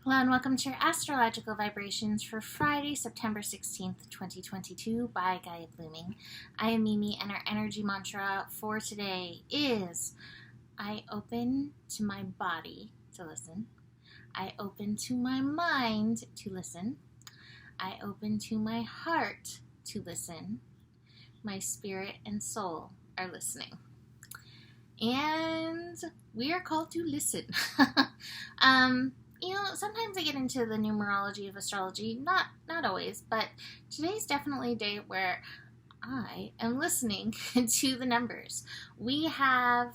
Hello and welcome to your astrological vibrations for Friday, September 16th, 2022 by Gaia Blooming. I am Mimi and our energy mantra for today is I open to my body to listen. I open to my mind to listen. I open to my heart to listen. My spirit and soul are listening. And we are called to listen. Sometimes I get into the numerology of astrology, not always, but today's definitely a day where I am listening to the numbers. We have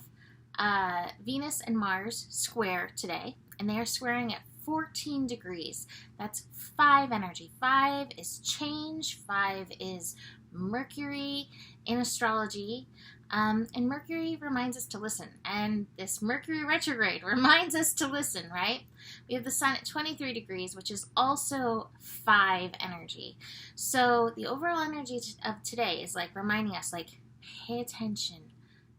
Venus and Mars square today, and they are squaring at 14 degrees. That's 5 energy. 5 is change, 5 is Mercury in astrology. And Mercury reminds us to listen. And this Mercury retrograde reminds us to listen, right? We have the sun at 23 degrees, which is also 5 energy. So the overall energy of today is like reminding us, like, pay attention,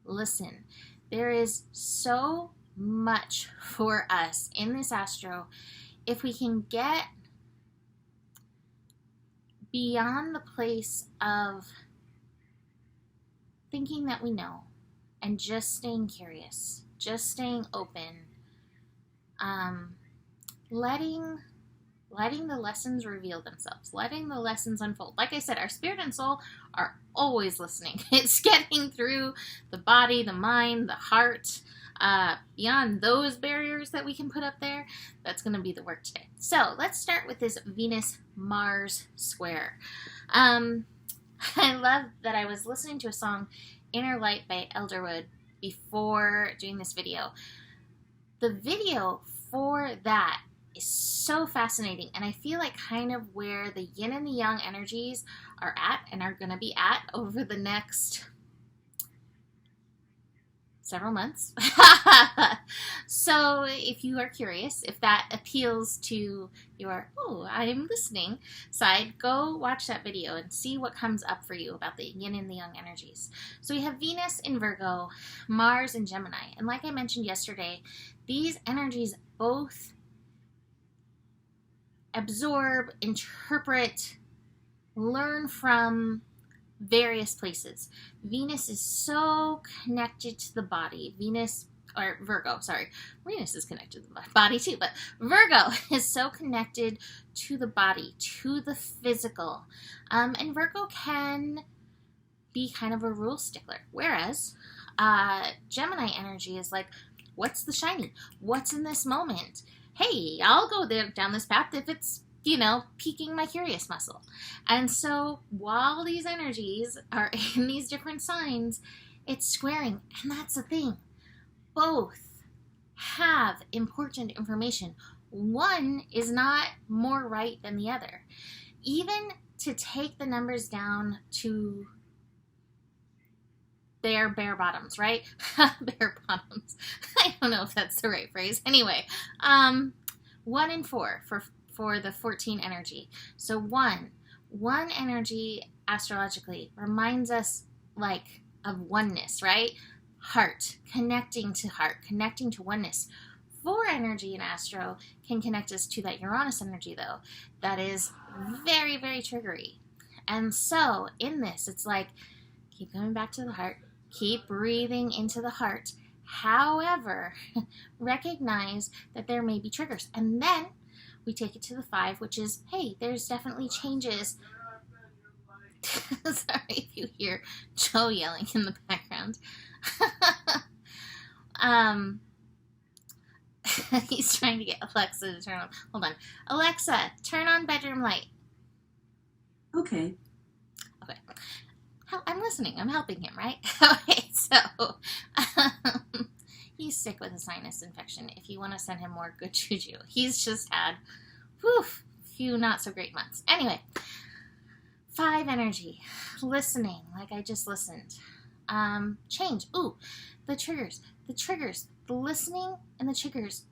listen. There is so much for us in this astro. If we can get beyond the place of thinking that we know and just staying curious, just staying open, letting the lessons reveal themselves, letting the lessons unfold. Like I said, our spirit and soul are always listening. It's getting through the body, the mind, the heart. Beyond those barriers that we can put up there, that's going to be the work today. So let's start with this Venus-Mars square. I love that I was listening to a song, Inner Light by Elderwood, before doing this video. The video for that is so fascinating, and I feel like kind of where the yin and the yang energies are at and are going to be at over the next several months. So if you are curious, if that appeals to your, I'm listening side, go watch that video and see what comes up for you about the yin and the yang energies. So we have Venus in Virgo, Mars in Gemini. And like I mentioned yesterday, these energies both absorb, interpret, learn from various places. Venus is so connected to the body. Venus is connected to the body too, but Virgo is so connected to the body, to the physical. And Virgo can be kind of a rule stickler, whereas Gemini energy is like, what's the shiny? What's in this moment? Hey, I'll go down this path if it's piquing my curious muscle. And so while these energies are in these different signs, it's squaring. And that's the thing. Both have important information. One is not more right than the other. Even to take the numbers down to their bare bottoms, right? Bare bottoms. I don't know if that's the right phrase. Anyway, 1 and 4 for the 14 energy. So one energy astrologically reminds us like of oneness, right? Heart, connecting to oneness. 4 energy in astro can connect us to that Uranus energy, though, that is very, very triggery. And so in this, it's like, keep coming back to the heart, keep breathing into the heart. However, recognize that there may be triggers. And then we take it to the 5, which is, hey, there's definitely changes. Sorry if you hear Joe yelling in the background. He's trying to get Alexa to turn on. Hold on. Alexa, turn on bedroom light. Okay. I'm listening. I'm helping him, right? Okay, so he's sick with a sinus infection. If you want to send him more good juju, he's just had a few not so great months. Anyway, 5 energy, listening, like I just listened. Change. The triggers, the listening and the triggers.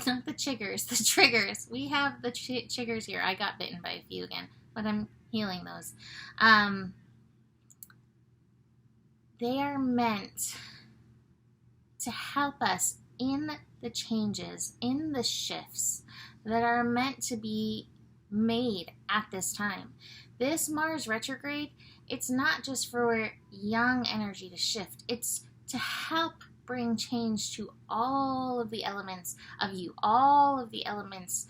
Not the chiggers, the triggers. We have the triggers here. I got bitten by a few again, but I'm healing those. They are meant to help us in the changes, in the shifts that are meant to be made at this time. This Mars retrograde, it's not just for young energy to shift. It's to help bring change to all of the elements of you, all of the elements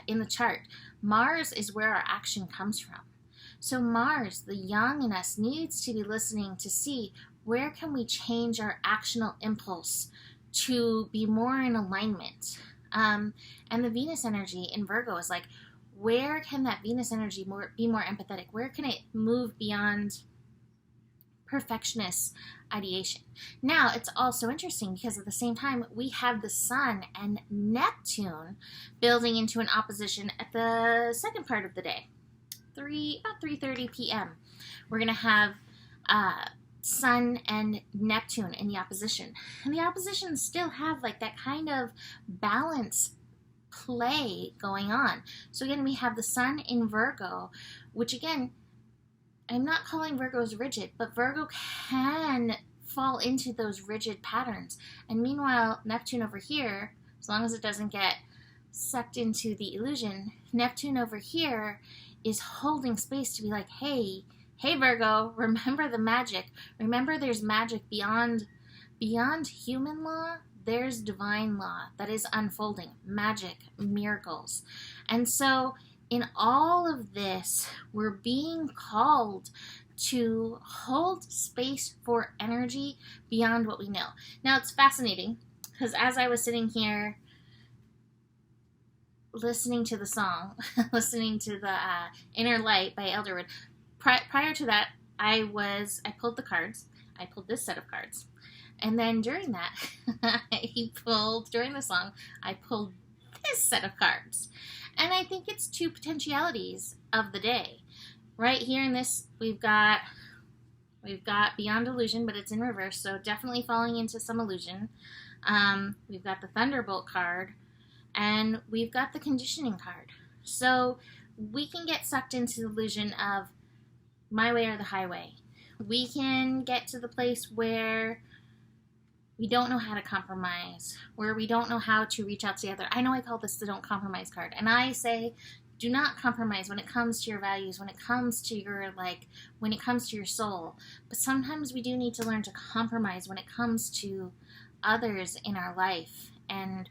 in the chart. Mars is where our action comes from. So Mars, the young in us, needs to be listening to see where can we change our actional impulse to be more in alignment. And the Venus energy in Virgo is like, where can that Venus energy be more empathetic? Where can it move beyond perfectionist ideation? Now, it's also interesting because at the same time, we have the Sun and Neptune building into an opposition at the second part of the day, about 3:30 p.m. We're going to have Sun and Neptune in the opposition. And the oppositions still have like that kind of balance play going on. So again, we have the Sun in Virgo, which again, I'm not calling Virgos rigid, but Virgo can fall into those rigid patterns. And meanwhile, Neptune over here, as long as it doesn't get sucked into the illusion, Neptune over here is holding space to be like, hey Virgo, remember the magic. Remember there's magic beyond human law. There's divine law that is unfolding, magic, miracles. And so in all of this, we're being called to hold space for energy beyond what we know. Now, it's fascinating because as I was sitting here listening to the song, listening to the Inner Light by Elderwood, prior to that, I pulled the cards. I pulled this set of cards. And then during that, during the song, I pulled this set of cards. And I think it's two potentialities of the day. Right here in this, we've got Beyond Illusion, but it's in reverse, so definitely falling into some illusion. We've got the Thunderbolt card, and we've got the Conditioning card. So we can get sucked into the illusion of my way or the highway. We can get to the place where we don't know how to compromise, where we don't know how to reach out to the other. I know I call this the Don't Compromise card. And I say, do not compromise when it comes to your values, when it comes to your soul. But sometimes we do need to learn to compromise when it comes to others in our life and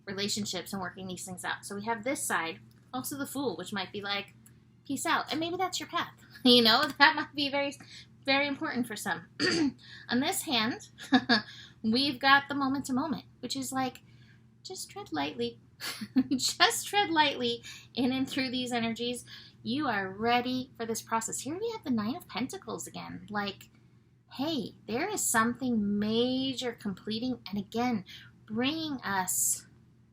relationships and working these things out. So we have this side, also the Fool, which might be like, peace out. And maybe that's your path. That might be very, very important for some. On this hand, we've got the moment to moment, which is like, just tread lightly. Just tread lightly in and through these energies. You are ready for this process. Here we have the Nine of Pentacles again. Like, hey, there is something major completing, and again, bringing us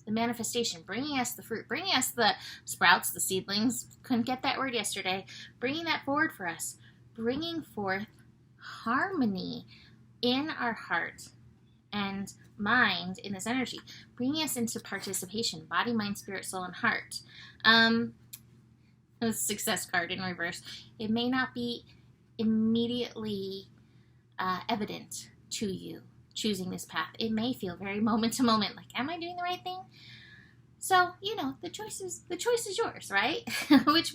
the manifestation, bringing us the fruit, bringing us the sprouts, the seedlings. Couldn't get that word yesterday. Bringing that forward for us. Bringing forth harmony in our heart and mind in this energy, bringing us into participation, body, mind, spirit, soul, and heart. The Success card in reverse. It may not be immediately evident to you choosing this path. It may feel very moment to moment, like, am I doing the right thing? So, the choice is yours, right? Which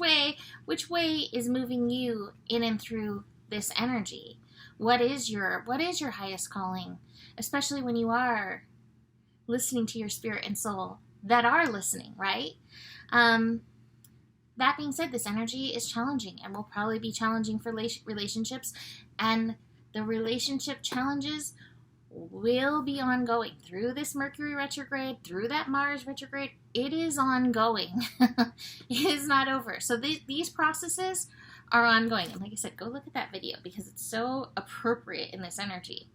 way is moving you in and through this energy? What is your highest calling? Especially when you are listening to your spirit and soul that are listening, right? That being said, this energy is challenging and will probably be challenging for relationships, and the relationship challenges will be ongoing through this Mercury retrograde, through that Mars retrograde. It is ongoing. It is not over. So these processes are ongoing. And like I said, go look at that video because it's so appropriate in this energy.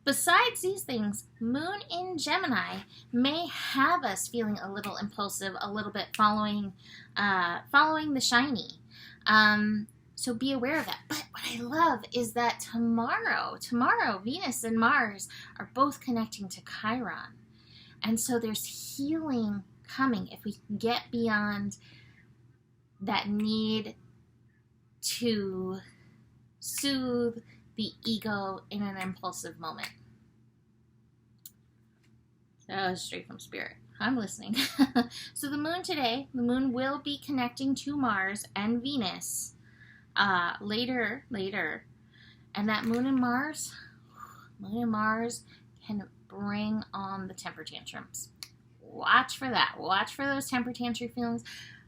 Besides these things, Moon in Gemini may have us feeling a little impulsive, a little bit following the shiny. So be aware of that. But what I love is that tomorrow, Venus and Mars are both connecting to Chiron. And so there's healing coming if we can get beyond that need to soothe the ego in an impulsive moment. So straight from spirit. I'm listening. So the moon today, the moon will be connecting to Mars and Venus later. And that moon and Mars can bring on the temper tantrums. Watch for that. Watch for those temper tantrum feelings.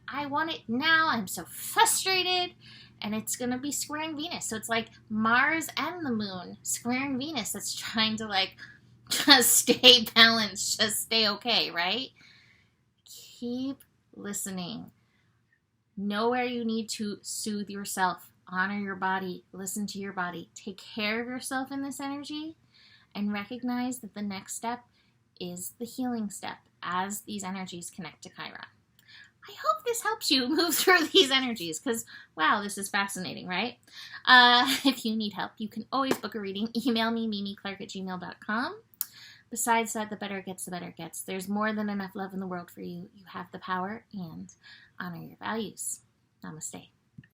I want it now. I'm so frustrated. And it's going to be squaring Venus. So it's like Mars and the moon squaring Venus. That's trying to like just stay balanced, just stay okay, right? Keep listening. Know where you need to soothe yourself. Honor your body. Listen to your body. Take care of yourself in this energy. And recognize that the next step is the healing step as these energies connect to Chiron. I hope this helps you move through these energies because, wow, this is fascinating, right? If you need help, you can always book a reading. Email me, mimiclark@gmail.com. Besides that, the better it gets, the better it gets. There's more than enough love in the world for you. You have the power, and honor your values. Namaste.